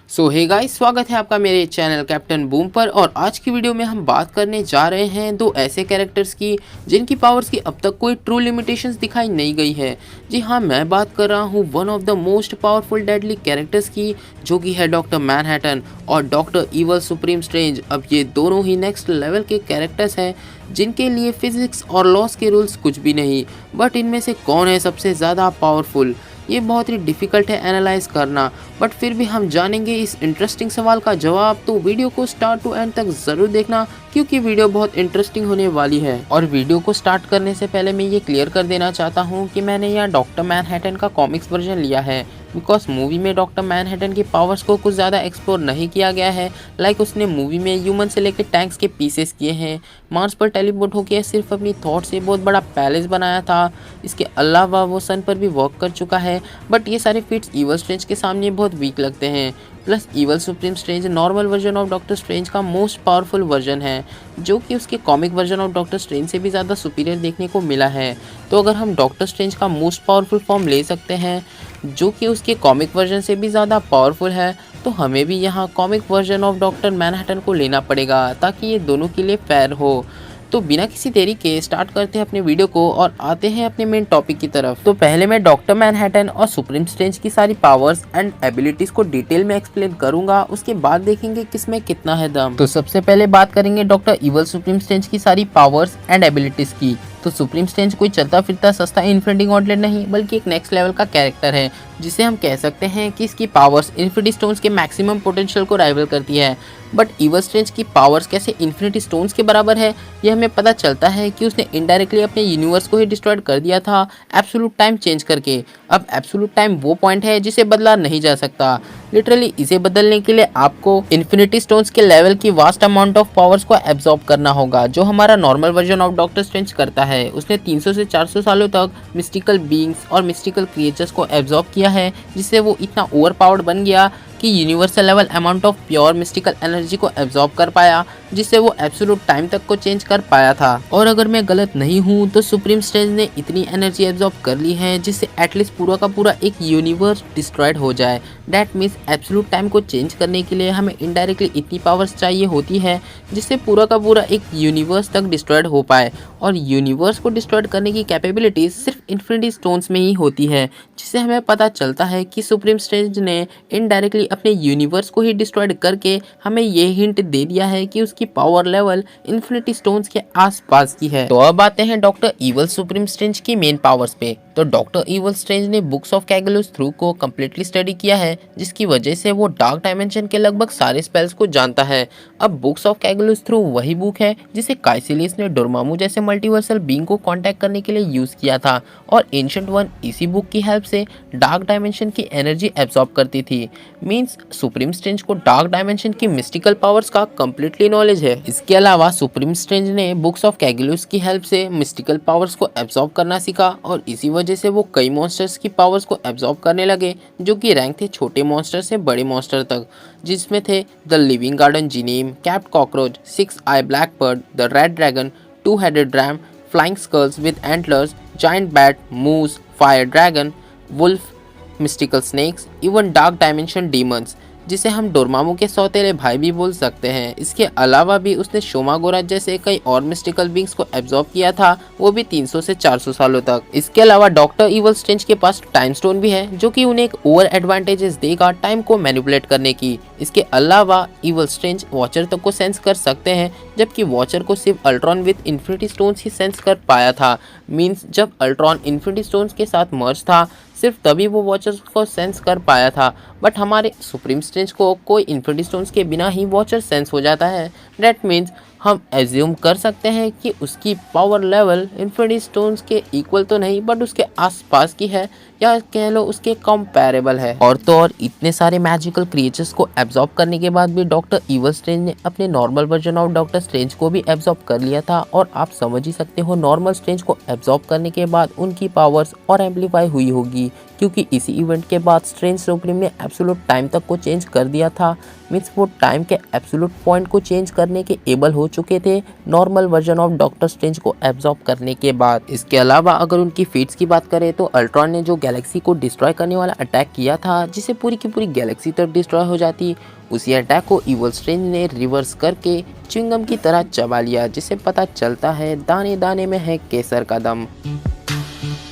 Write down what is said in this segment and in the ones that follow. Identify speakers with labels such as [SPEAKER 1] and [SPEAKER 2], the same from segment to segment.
[SPEAKER 1] सो hey guys, स्वागत है आपका मेरे चैनल कैप्टन बूम पर। और आज की वीडियो में हम बात करने जा रहे हैं दो ऐसे कैरेक्टर्स की जिनकी पावर्स की अब तक कोई ट्रू लिमिटेशंस दिखाई नहीं गई है। जी हाँ, मैं बात कर रहा हूँ one of the most powerful deadly characters की, जो कि है डॉक्टर मैनहट्टन और डॉक्टर इवल सुप्रीम स्ट्रेंज। अब ये दोनों ही नेक्स्ट लेवल के कैरेक्टर्स हैं जिनके लिए फिजिक्स और लॉस के रूल्स कुछ भी नहीं। बट इनमें से कौन है सबसे ज़्यादा पावरफुल, ये बहुत ही डिफ़िकल्ट है एनालाइज करना। बट फिर भी हम जानेंगे इस इंटरेस्टिंग सवाल का जवाब, तो वीडियो को स्टार्ट टू एंड तक ज़रूर देखना क्योंकि वीडियो बहुत इंटरेस्टिंग होने वाली है। और वीडियो को स्टार्ट करने से पहले मैं ये क्लियर कर देना चाहता हूँ कि मैंने यहाँ डॉक्टर मैनहट्टन का कॉमिक्स वर्जन लिया है, बिकॉज मूवी में डॉक्टर मैनहट्टन की पावर्स को कुछ ज़्यादा एक्सप्लोर नहीं किया गया है। लाइक उसने मूवी में ह्यूमन से लेकर टैंक्स के पीसेस किए हैं, मार्स पर टेलीपोर्ट होकर सिर्फ अपनी थॉट से बहुत बड़ा पैलेस बनाया था। इसके अलावा वो सन पर भी वर्क कर चुका है। बट ये सारे फीट्स इवल स्ट्रेंज के सामने बहुत वीक लगते हैं। Plus evil supreme strange normal version of doctor strange का मोस्ट पावरफुल वर्जन है, जो कि उसके comic version of doctor strange से भी ज़्यादा सुपीरियर देखने को मिला है। तो अगर हम डॉक्टर स्ट्रेंज का मोस्ट पावरफुल फॉर्म ले सकते हैं जो कि उसके कॉमिक वर्जन से भी ज़्यादा पावरफुल है, तो हमें भी यहाँ comic version of doctor Manhattan को लेना पड़ेगा ताकि ये दोनों के लिए फेयर हो। तो बिना किसी देरी के स्टार्ट करते हैं अपने वीडियो को और आते हैं अपने मेन टॉपिक की तरफ। तो पहले मैं डॉक्टर मैनहट्टन और सुप्रीम स्ट्रेंज की सारी पावर्स एंड एबिलिटीज को डिटेल में एक्सप्लेन करूंगा, उसके बाद देखेंगे किसमें कितना है दम। तो सबसे पहले बात करेंगे डॉक्टर इवल सुप्रीम स्ट्रेंज की सारी पावर्स एंड एबिलिटीज की। तो सुप्रीम स्ट्रेंज कोई चलता फिरता सस्ता इन्फिनिटी गॉन्टलेट नहीं, बल्कि एक नेक्स्ट लेवल का कैरेक्टर है, जिसे हम कह सकते हैं कि इसकी पावर्स इन्फिनिटी स्टोन्स के मैक्सिमम पोटेंशियल को राइवल करती है। बट इवल स्ट्रेंज की पावर्स कैसे इन्फिनिटी स्टोन्स के बराबर है, यह हमें पता चलता है कि उसने इनडायरेक्टली अपने यूनिवर्स को ही डिस्ट्रॉय कर दिया था एब्सोल्यूट टाइम चेंज करके। अब एब्सोल्यूट टाइम वो पॉइंट है जिसे बदला नहीं जा सकता। लिटरली इसे बदलने के लिए आपको इन्फिनिटी स्टोन्स के लेवल की वास्ट अमाउंट ऑफ पावर्स को एब्जॉर्ब करना होगा, जो हमारा normal version of doctor strange करता है। उसने 300 से 400 सालों तक मिस्टिकल बीइंग्स और मिस्टिकल क्रिएचर्स को एब्जॉर्ब किया है, जिससे वो इतना ओवर पावर्ड बन गया कि universal level amount of pure mystical energy को एब्जॉर्ब कर पाया, जिससे वो एब्सोल्यूट टाइम तक को चेंज कर पाया था। और अगर मैं गलत नहीं हूँ तो सुप्रीम स्ट्रेंज ने इतनी एनर्जी एब्जॉर्ब कर ली है जिससे एटलीस्ट पूरा का पूरा एक यूनिवर्स डिस्ट्रॉयड हो जाए। दैट मीन्स एब्सोल्यूट टाइम को चेंज करने के लिए हमें इनडायरेक्टली इतनी पावर्स चाहिए होती है जिससे पूरा का पूरा एक यूनिवर्स तक डिस्ट्रॉयड हो पाए। और यूनिवर्स को डिस्ट्रॉयड करने की कैपेबिलिटीज सिर्फ इन्फिनिटी स्टोन्स में ही होती है, जिससे हमें पता चलता है कि सुप्रीम स्ट्रेंज ने इनडायरेक्टली अपने यूनिवर्स को ही डिस्ट्रॉयड करके हमें ये हिंट दे दिया है कि उसकी पावर लेवल इन्फिनिटी स्टोन्स के आसपास की है। तो अब आते हैं डॉक्टर इवल सुप्रीम स्ट्रेंज की मेन पावर्स पे। तो डॉक्टर इवल स्ट्रेंज ने बुक्स ऑफ कैगुलस थ्रू को कम्प्लीटली स्टडी किया है, जिसकी वजह से वो डार्क डायमेंशन के लगभग सारे स्पेल्स को जानता है। अब बुक्स ऑफ कैगुलस थ्रू वही बुक है जिसे काइसिलियस ने डोरमामू जैसे मल्टीवर्सल बीइंग को कांटेक्ट करने के लिए यूज किया था, और एंशिएंट वन इसी बुक की हेल्प से डार्क डायमेंशन की एनर्जी एब्जॉर्ब करती थी। मींस सुप्रीम स्ट्रेंज को डार्क डायमेंशन की मिस्टिकल पावर्स का कंप्लीटली नॉलेज है। इसके अलावा सुप्रीम स्ट्रेंज ने बुक्स ऑफ कैगुलस की हेल्प से मिस्टिकल पावर्स को एब्जॉर्ब करना सीखा, और इसी वजह से वो कई मॉन्स्टर्स की पावर्स को एब्जॉर्ब करने लगे, जो कि रैंक थे छोटे मॉन्स्टर से बड़े मॉन्स्टर तक, जिसमें थे the living garden gnome, capt cockroach, 6 eye black bird, the red dragon, 2 headed ram, flying skulls with antlers, giant bat, moose, fire dragon, wolf, mystical snakes, even dark dimension demons, जिसे हम Dormammu के सौतेले भाई भी बोल सकते हैं। इसके अलावा भी उसने शोमागोरा जैसे कई और मिस्टिकल बींग्स को एब्जॉर्ब किया था, वो भी 300 से 400 सालों तक। इसके अलावा डॉक्टर इवल स्ट्रेंज के पास टाइम स्टोन भी है, जो कि उन्हें एक ओवर एडवांटेजेस देगा टाइम को मैनिपुलेट करने की। इसके अलावा इवल स्ट्रेंज वॉचर तक को सेंस कर सकते हैं, जबकि वॉचर को सिर्फ Ultron with infinity stones he sense कर पाया था। मीन्स जब अल्ट्रॉन इन्फिनिटी स्टोन्स के साथ मर्ज था, सिर्फ तभी वो वॉचर्स को सेंस कर पाया था। बट हमारे सुप्रीम स्ट्रेंज को कोई इन्फिनिटी स्टोन्स के बिना ही वॉचर सेंस हो जाता है। दैट मीन्स हम एज्यूम कर सकते हैं कि उसकी पावर लेवल इन्फिनिटी स्टोन्स के इक्वल तो नहीं, बट उसके आसपास की है, या कह लो उसके कंपैरेबल है। और तो और इतने सारे मैजिकल क्रिएचर्स को एब्जॉर्ब करने के बाद भी डॉक्टर इवल स्ट्रेंज ने अपने normal version of doctor strange को भी एब्जॉर्ब कर लिया था। और आप समझ ही सकते हो नॉर्मल स्ट्रेंज को एब्जॉर्ब करने के बाद उनकी पावर्स और एम्पलीफाई हुई होगी, क्योंकि इसी इवेंट के बाद स्ट्रेंज सुप्रीम ने एब्सोल्यूट टाइम तक को चेंज कर दिया था, मीन्स वो टाइम के एब्सोल्यूट पॉइंट को चेंज करने के एबल हो चुके थे normal version of doctor strange को एब्जॉर्ब करने के बाद। इसके अलावा अगर उनकी फीट्स की बात करें तो अल्ट्रॉन ने जो गैलेक्सी को डिस्ट्रॉय करने वाला अटैक किया था जिससे पूरी की पूरी गैलेक्सी तक डिस्ट्रॉय हो जाती, उसी अटैक को इवल स्ट्रेंज ने रिवर्स करके च्युइंगम की तरह चबा लिया, जिससे पता चलता है दाने दाने में है केसर का दम।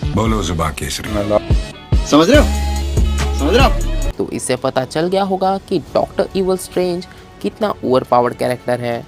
[SPEAKER 2] बोलो जुबान केसरी।
[SPEAKER 3] समझ रहे हो? समझ रहे हो?
[SPEAKER 1] तो इससे पता चल गया होगा कि डॉक्टर इवल स्ट्रेंज कितना ओवर पावर्ड कैरेक्टर है।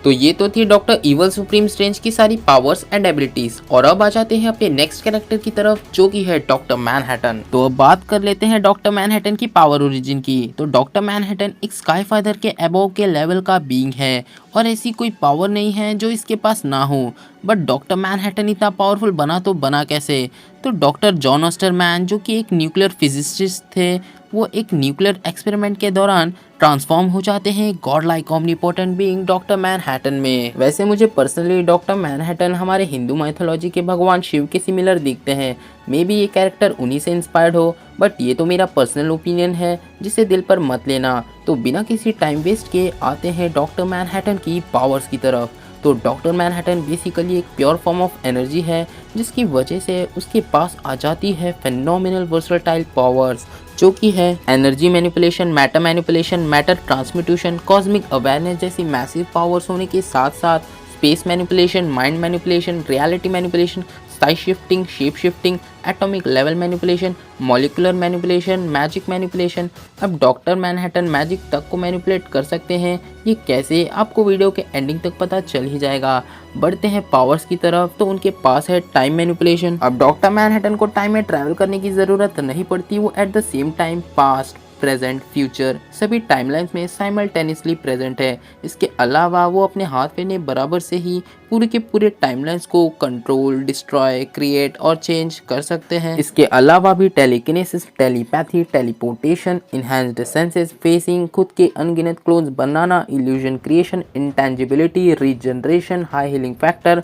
[SPEAKER 1] तो ये तो थी डॉक्टर इवल सुप्रीम स्ट्रेंज की सारी पावर्स एंड एबिलिटीज, और अब आ जाते हैं अपने नेक्स्ट कैरेक्टर की तरफ जो कि है डॉक्टर मैनहट्टन। तो अब बात कर लेते हैं डॉक्टर मैनहट्टन की पावर ओरिजिन की। तो डॉक्टर मैनहट्टन एक स्काई फाइटर के अबव के लेवल का बीइंग है और ऐसी कोई पावर नहीं है जो इसके पास ना हो। बट डॉक्टर मैनहट्टन इतना पावरफुल बना तो बना कैसे? तो डॉक्टर जॉन ऑस्टरमैन जो कि एक न्यूक्लियर फिजिसिस्ट थे, वो एक न्यूक्लियर एक्सपेरिमेंट के दौरान ट्रांसफॉर्म हो जाते हैं god like omnipotent being Doctor Manhattan में। वैसे मुझे पर्सनली डॉक्टर मैनहट्टन हमारे हिंदू माइथोलॉजी के भगवान शिव के सिमिलर दिखते हैं। मे बी ये कैरेक्टर उन्हीं से इंस्पायर्ड हो, बट ये तो मेरा पर्सनल ओपिनियन है जिसे दिल पर मत लेना। तो बिना किसी टाइम वेस्ट के आते हैं डॉक्टर मैनहट्टन की पावर्स की तरफ। तो डॉक्टर मैनहट्टन बेसिकली एक प्योर फॉर्म ऑफ एनर्जी है जिसकी वजह से उसके पास आ जाती है फेनोमिनल वर्सटाइल पावर्स, जो कि है energy manipulation, matter transmutation, cosmic awareness जैसी मैसिव पावर्स होने के साथ साथ space manipulation, mind manipulation, reality manipulation, size shifting, shape shifting, atomic level manipulation, molecular manipulation, magic manipulation. अब डॉक्टर मैनहट्टन मैजिक तक को मैनिपुलेट कर सकते हैं। ये कैसे, आपको वीडियो के एंडिंग तक पता चल ही जाएगा। बढ़ते हैं पावर्स की तरफ। तो उनके पास है टाइम मैनिपुलेशन। अब डॉक्टर मैनहट्टन को टाइम में ट्रैवल करने की ज़रूरत नहीं पड़ती, वो at the same time past, present, future सभी टाइमलाइंस में साइमल्टेनियसली प्रेजेंट है। इसके अलावा वो अपने हाथ में बराबर से ही पूरे के पूरे टाइमलाइंस को कंट्रोल, डिस्ट्रॉय, क्रिएट और चेंज कर सकते हैं। इसके अलावा भी telekinesis, telepathy, teleportation, enhanced senses, phasing, खुद के अनगिनत क्लोन्स बनाना, illusion creation, intangibility, regeneration, high healing factor,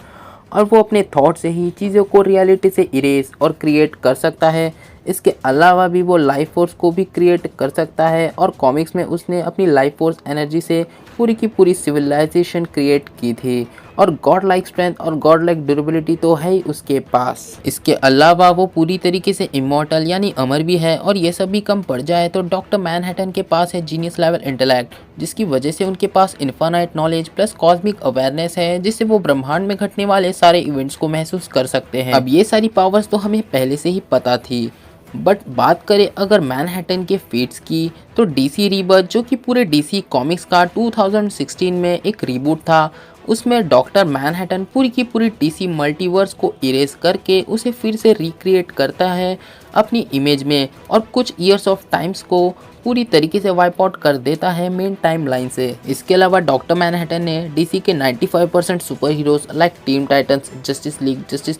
[SPEAKER 1] और वो अपने थॉट से ही चीज़ों को रियलिटी से इरेज और क्रिएट कर सकता है। इसके अलावा भी वो लाइफ फोर्स को भी क्रिएट कर सकता है, और कॉमिक्स में उसने अपनी लाइफ फोर्स एनर्जी से पूरी की पूरी सिविलाइजेशन क्रिएट की थी, और गॉड लाइक स्ट्रेंथ और गॉड लाइक ड्यूरेबिलिटी तो है ही उसके पास। इसके अलावा वो पूरी तरीके से इमॉर्टल यानी अमर भी है, और ये सब भी कम पड़ जाए तो डॉक्टर मैनहट्टन के पास है जीनियस लेवल इंटेलेक्ट, जिसकी वजह से उनके पास infinite knowledge plus cosmic awareness है, जिससे वो ब्रह्मांड में घटने वाले सारे इवेंट्स को महसूस कर सकते हैं। अब ये सारी पावर्स तो हमें पहले से ही पता थी, बट बात करें अगर मैनहट्टन के फीट्स की, तो डीसी रीबर्थ जो कि पूरे डीसी कॉमिक्स का 2016 में एक रीबूट था, उसमें डॉक्टर मैनहट्टन पूरी की पूरी डीसी मल्टीवर्स को इरेज करके उसे फिर से रिक्रिएट करता है अपनी इमेज में, और कुछ ईयर्स ऑफ टाइम्स को पूरी तरीके से वाइप आउट कर देता है मेन टाइम लाइन से। इसके अलावा डॉक्टर मैनहट्टन ने डीसी के 95% super heroes like team Titans, Justice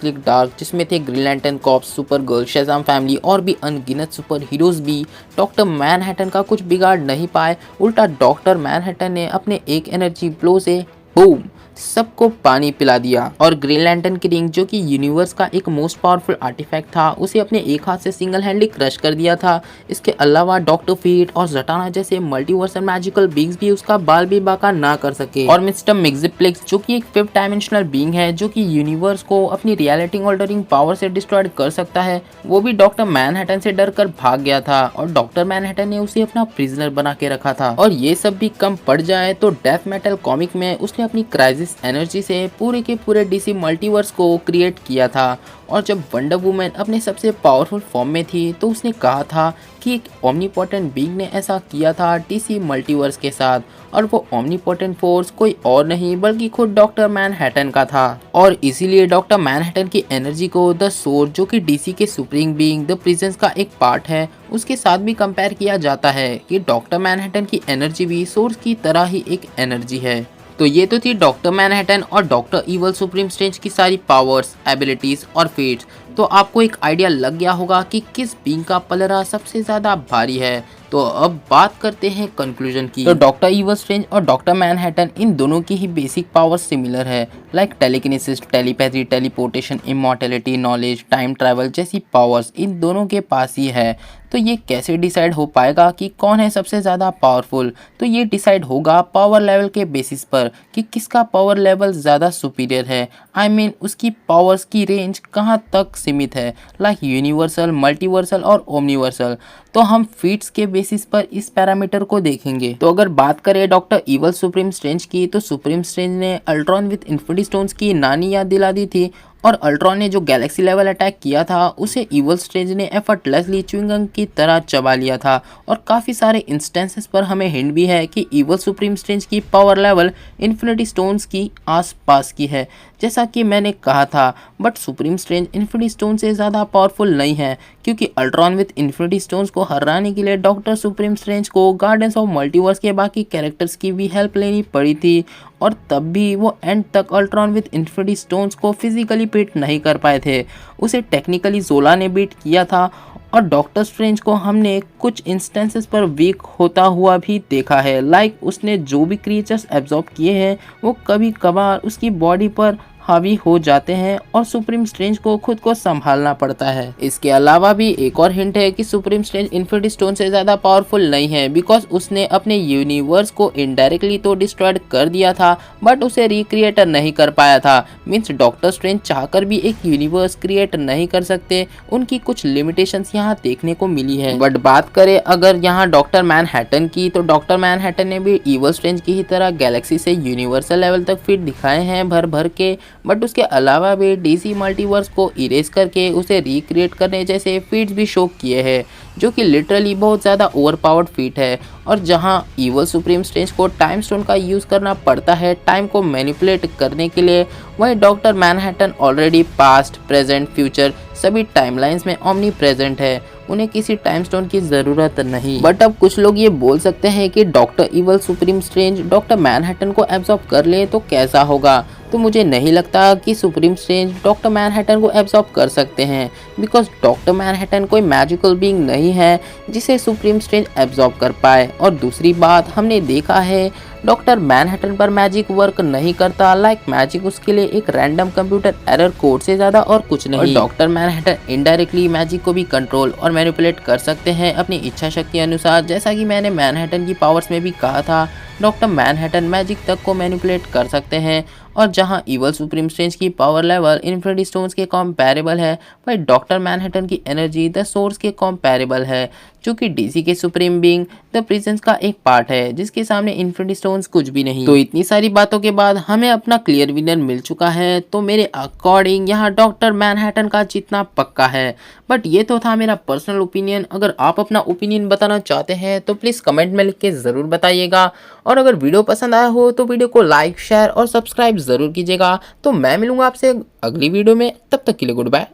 [SPEAKER 1] League Dark जिसमें थे Green Lantern Corps, Super Girl, Shazam family और भी अनगिनत सुपर हीरोज भी डॉक्टर मैनहट्टन का कुछ बिगाड़ नहीं पाए। उल्टा डॉक्टर मैनहट्टन ने अपने एक एनर्जी ब्लो से बूम सबको पानी पिला दिया, और ग्रीन लैंटर्न की रिंग जो कि यूनिवर्स का एक मोस्ट पावरफुल आर्टिफैक्ट था, उसे अपने एक हाथ से सिंगल हैंडली क्रश कर दिया था। इसके अलावा डॉक्टर फीट और जटाना जैसे मल्टीवर्सल मैजिकल बींग्स भी उसका बाल भी बाका ना कर सके। और मिस्टर मिक्सिप्लेक्स जो कि एक 5th डायमेंशनल बीइंग है जो कि यूनिवर्स को अपनी रियलिटी ऑल्टरिंग पावर से डिस्ट्रॉय कर सकता है, वो भी डॉक्टर मैनहट्टन से डर कर भाग गया था, और डॉक्टर मैनहट्टन ने उसे अपना प्रिजनर बना के रखा था। और ये सब भी कम पड़ जाए तो डेथ मेटल कॉमिक में उसने अपनी क्राइसिस एनर्जी से पूरे के पूरे डीसी मल्टीवर्स को क्रिएट किया था। और जब वंडर वुमन अपने सबसे पावरफुल फॉर्म में थी तो उसने कहा था कि एक ओमनीपोटेंट बीइंग ने ऐसा किया था डीसी मल्टीवर्स के साथ, और वो ओमनीपोटेंट फोर्स कोई और नहीं बल्कि खुद डॉक्टर मैनहट्टन का था। और इसीलिए डॉक्टर मैनहट्टन की एनर्जी को द सोर्स जो कि डीसी के सुप्रीम बीइंग द प्रेजेंस का एक पार्ट है, उसके साथ भी कंपेयर किया जाता है कि डॉक्टर मैनहट्टन की एनर्जी भी सोर्स की तरह ही एक एनर्जी है। तो ये तो थी डॉक्टर मैनहट्टन और डॉक्टर इवल सुप्रीम स्ट्रेंज की सारी पावर्स, एबिलिटीज और फीट्स। तो आपको एक आइडिया लग गया होगा कि किस बीइंग का पलड़ा सबसे ज़्यादा भारी है। तो अब बात करते हैं कंक्लूजन की। तो डॉक्टर इवल स्ट्रेंज और डॉक्टर मैनहट्टन इन दोनों की ही बेसिक पावर्स सिमिलर है, like telekinesis, telepathy, teleportation, immortality, knowledge, time travel जैसी पावर्स इन दोनों के पास ही है। तो ये कैसे डिसाइड हो पाएगा कि कौन है सबसे ज़्यादा पावरफुल? तो ये डिसाइड होगा पावर लेवल के बेसिस पर कि किसका पावर लेवल ज़्यादा सुपीरियर है। आई मीन उसकी पावर्स की रेंज कहाँ तक सीमित है, लाइक यूनिवर्सल, मल्टीवर्सल और ओमनिवर्सल। तो हम फीट्स के बेसिस पर इस पैरामीटर को देखेंगे। तो अगर बात करें डॉक्टर इवल सुप्रीम स्ट्रेंज की, तो सुप्रीम स्ट्रेंज ने अल्ट्रॉन विद इन्फिनिटी स्टोन्स की नानी याद दिला दी थी, और अल्ट्रॉन ने जो गैलेक्सी लेवल अटैक किया था उसे इवल स्ट्रेंज ने एफर्टलेसली च्युइंगम की तरह चबा लिया था। और काफ़ी सारे इंस्टेंसेस पर हमें हिंट भी है कि इवल सुप्रीम स्ट्रेंज की पावर लेवल इन्फिनिटी स्टोन्स की आसपास की है, जैसा कि मैंने कहा था। But supreme strange infinity stone से ज़्यादा पावरफुल नहीं है, क्योंकि अल्ट्रॉन विद इन्फिनिटी स्टोन्स को हराने के लिए डॉक्टर सुप्रीम स्ट्रेंज को गार्डियंस ऑफ मल्टीवर्स के बाकी कैरेक्टर्स की भी हेल्प लेनी पड़ी थी, और तब भी वो एंड तक अल्ट्रॉन विद इन्फिनिटी स्टोन्स को फिजिकली बीट नहीं कर पाए थे। उसे टेक्निकली जोला ने बीट किया था, और डॉक्टर स्ट्रेंज को हमने कुछ इंस्टेंसेस पर वीक होता हुआ भी देखा है। लाइक उसने जो भी क्रिएचर्स एब्जॉर्ब किए हैं वो कभी कभार उसकी बॉडी पर हावी हो जाते हैं, और सुप्रीम स्ट्रेंज को खुद को संभालना पड़ता है। इसके अलावा भी एक और हिंट है कि सुप्रीम स्ट्रेंज इन्फिनिटी स्टोन से ज़्यादा पावरफुल नहीं है, बिकॉज उसने अपने यूनिवर्स को इनडायरेक्टली तो डिस्ट्रॉयड कर दिया था, बट उसे रिक्रिएट नहीं कर पाया था। मीन्स डॉक्टर स्ट्रेंज चाहकर भी एक यूनिवर्स क्रिएट नहीं कर सकते, उनकी कुछ लिमिटेशंस यहाँ देखने को मिली है। बट बात करें अगर यहाँ डॉक्टर मैनहट्टन की, तो डॉक्टर मैनहट्टन ने भी इवल स्ट्रेंज की ही तरह गैलेक्सी से यूनिवर्सल लेवल तक फिट दिखाए हैं भर भर के, बट उसके अलावा भी डीसी मल्टीवर्स को इरेज करके उसे रिक्रिएट करने जैसे फीट्स भी शो किए हैं, जो कि लिटरली बहुत ज़्यादा ओवरपावर्ड फीट है। और जहां इवल सुप्रीम स्ट्रेंज को टाइम स्टोन का यूज़ करना पड़ता है टाइम को मैनिपुलेट करने के लिए, वहीं doctor Manhattan already past, present, future सभी टाइमलाइंस में ओमनी प्रेजेंट है, उन्हें किसी टाइम स्टोन की ज़रूरत नहीं। बट अब कुछ लोग ये बोल सकते हैं कि doctor evil supreme strange doctor Manhattan को एब्जॉर्ब कर ले तो कैसा होगा? तो मुझे नहीं लगता कि सुप्रीम स्ट्रेंज डॉक्टर मैनहट्टन को एब्जॉर्ब कर सकते हैं, बिकॉज डॉक्टर मैनहट्टन कोई मैजिकल बीइंग नहीं है जिसे सुप्रीम स्ट्रेंज एब्जॉर्ब कर पाए। और दूसरी बात, हमने देखा है डॉक्टर मैनहट्टन पर मैजिक वर्क नहीं करता, लाइक मैजिक उसके लिए एक रैंडम कंप्यूटर एरर कोड से ज़्यादा और कुछ नहीं। और डॉक्टर मैनहट्टन इनडायरेक्टली मैजिक को भी कंट्रोल और मैनिपुलेट कर सकते हैं अपनी इच्छा शक्ति अनुसार, जैसा कि मैंने मैनहट्टन की पावर्स में भी कहा था। डॉक्टर मैनहट्टन मैजिक तक को मैनिपुलेट कर सकते हैं, और जहां इवल सुप्रीम स्ट्रेंज की पावर लेवल इन्फिनिटी स्टोन्स के कंपैरेबल है, वही डॉक्टर मैनहट्टन की एनर्जी द सोर्स के कंपैरेबल है, जो कि डीसी के सुप्रीम बीइंग द प्रेजेंस का एक पार्ट है, जिसके सामने इन्फिनिटी स्टोन्स कुछ भी नहीं। तो इतनी सारी बातों के बाद हमें अपना क्लियर विनर मिल चुका है, तो मेरे अकॉर्डिंग यहाँ डॉक्टर मैनहट्टन का जीतना पक्का है। बट ये तो था मेरा पर्सनल ओपिनियन। अगर आप अपना ओपिनियन बताना चाहते हैं तो प्लीज़ कमेंट में लिख के ज़रूर बताइएगा, और अगर वीडियो पसंद आया हो तो वीडियो को लाइक, शेयर और सब्सक्राइब ज़रूर कीजिएगा। तो मैं मिलूंगा आपसे अगली वीडियो में, तब तक के लिए गुड बाय।